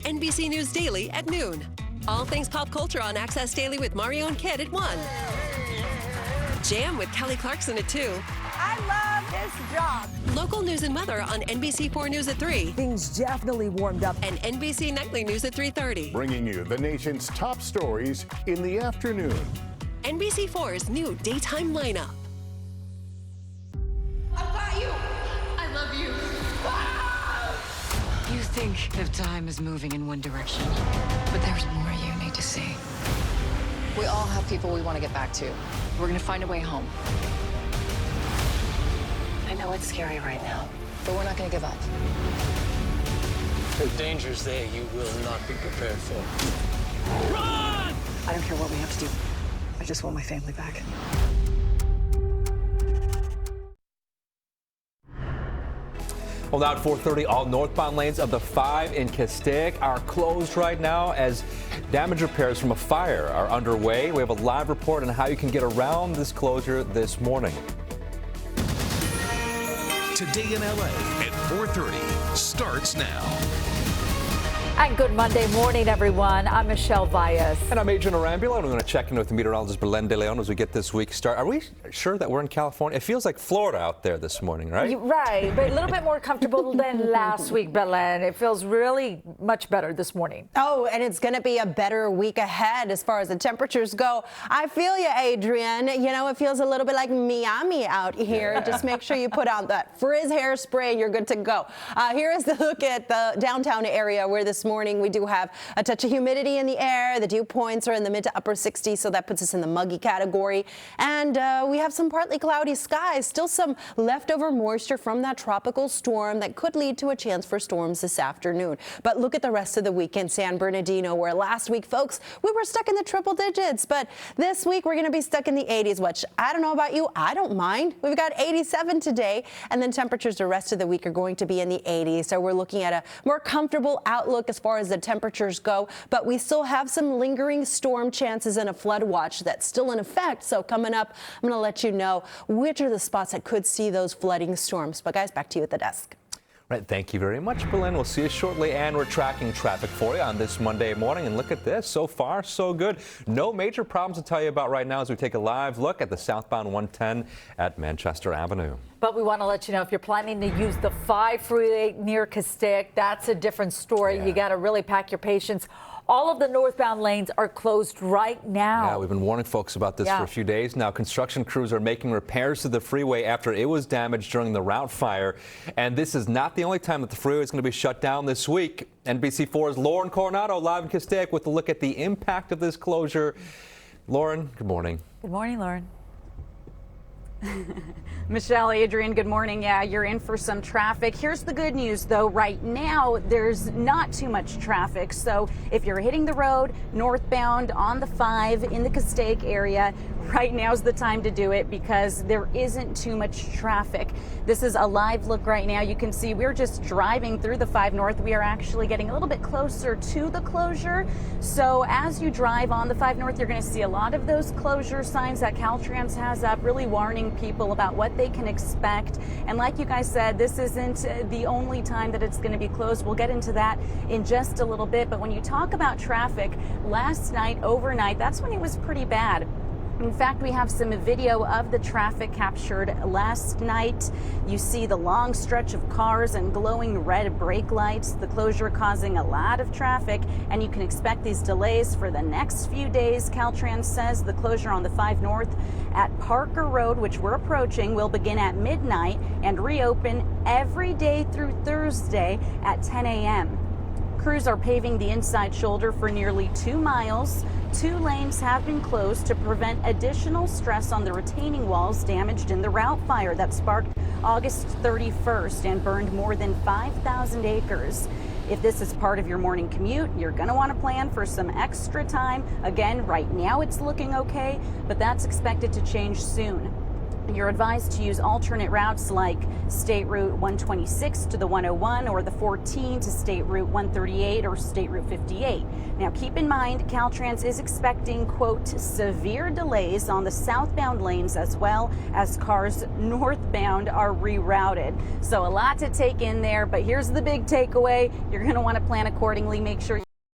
NBC News Daily at noon. All things pop culture on Access Daily with Mario and Kid at 1. Jam with Kelly Clarkson at 2. I love this job. Local news and weather on NBC4 News at 3. Things definitely warmed up. And NBC Nightly News at 3:30. Bringing you the nation's top stories in the afternoon. NBC4's new daytime lineup. I've got you. I love you. You think if time is moving in one direction, but there's more you need to see. We all have people we want to get back to. We're going to find a way home. I know it's scary right now, But we're not going to give up. The dangers there you will not be prepared for. I don't care what we have to do. I just want my family back. Well, now at 4:30, all northbound lanes of the 5 in Castaic are closed right now as damage repairs from a fire are underway. We have a live report on how you can get around this closure this morning. Today in LA at 4:30 starts now. And good Monday morning, everyone. I'm Michelle Valles. And I'm Adrian Arambula, and we're going to check in with the meteorologist Belen De Leon as we get this week started. Are we sure that we're in California? It feels like Florida out there this morning, right? Right, but a little bit more comfortable than last week, Belen. It feels really much better this morning. Oh, and it's going to be a better week ahead as far as the temperatures go. I feel you, Adrian. You know, it feels a little bit like Miami out here. Yeah. Just make sure you put out that Frizz hairspray and you're good to go. Here is the look at the downtown area where this morning we do have a touch of humidity in the air. The dew points are in the mid to upper 60s, so that puts us in the muggy category. And we have some partly cloudy skies, still some leftover moisture from that tropical storm that could lead to a chance for storms this afternoon. But look at the rest of the week in San Bernardino, where last week, folks, we were stuck in the triple digits. But this week, we're going to be stuck in the 80s, which I don't know about you. I don't mind. We've got 87 today, and then temperatures the rest of the week are going to be in the 80s. So we're looking at a more comfortable outlook as far as the temperatures go, but we still have some lingering storm chances and a flood watch that's still in effect. So coming up, I'm going to let you know which are the spots that could see those flooding storms. But guys, back to you at the desk. Right, thank you very much, Belen. We'll see you shortly, and we're tracking traffic for you on this Monday morning. And look at this, so far, so good. No major problems to tell you about right now as we take a live look at the southbound 110 at Manchester Avenue. But we want to let you know if you're planning to use the 5 freeway near Castaic, that's a different story. Yeah. You got to really pack your patience. All of the northbound lanes are closed right now. Yeah, we've been warning folks about this for a few days now. Construction crews are making repairs to the freeway after it was damaged during the route fire. And this is not the only time that the freeway is going to be shut down this week. NBC4's Lauren Coronado live in Castaic with a look at the impact of this closure. Lauren, good morning. Good morning, Lauren. Michelle, Adrian, good morning. Yeah, you're in for some traffic. Here's the good news, though. Right now, there's not too much traffic. So if you're hitting the road northbound on the 5 in the Castaic area, right now's the time to do it because there isn't too much traffic. This is a live look right now. You can see we're just driving through the 5 North. We are actually getting a little bit closer to the closure. So as you drive on the 5 North, you're going to see a lot of those closure signs that Caltrans has up, really warning people about what they can expect. And like you guys said, this isn't the only time that it's going to be closed. We'll get into that in just a little bit. But when you talk about traffic, last night, overnight, that's when it was pretty bad. In fact, we have some video of the traffic captured last night. You see the long stretch of cars and glowing red brake lights, the closure causing a lot of traffic, and you can expect these delays for the next few days. Caltrans says the closure on the 5 North at Parker Road, which we're approaching, will begin at midnight and reopen every day through Thursday at 10 a.m. Crews are paving the inside shoulder for nearly 2 miles. 2 lanes have been closed to prevent additional stress on the retaining walls damaged in the route fire that sparked August 31st and burned more than 5,000 acres. If this is part of your morning commute, you're going to want to plan for some extra time. Again, right now it's looking okay, but that's expected to change soon. You're advised to use alternate routes like State Route 126 to the 101 or the 14 to State Route 138 or State Route 58. Now keep in mind, Caltrans is expecting, quote, severe delays on the southbound lanes as well as cars northbound southbound are rerouted. So a lot to take in there, but here's the big takeaway. You're going to want to plan accordingly. Make sure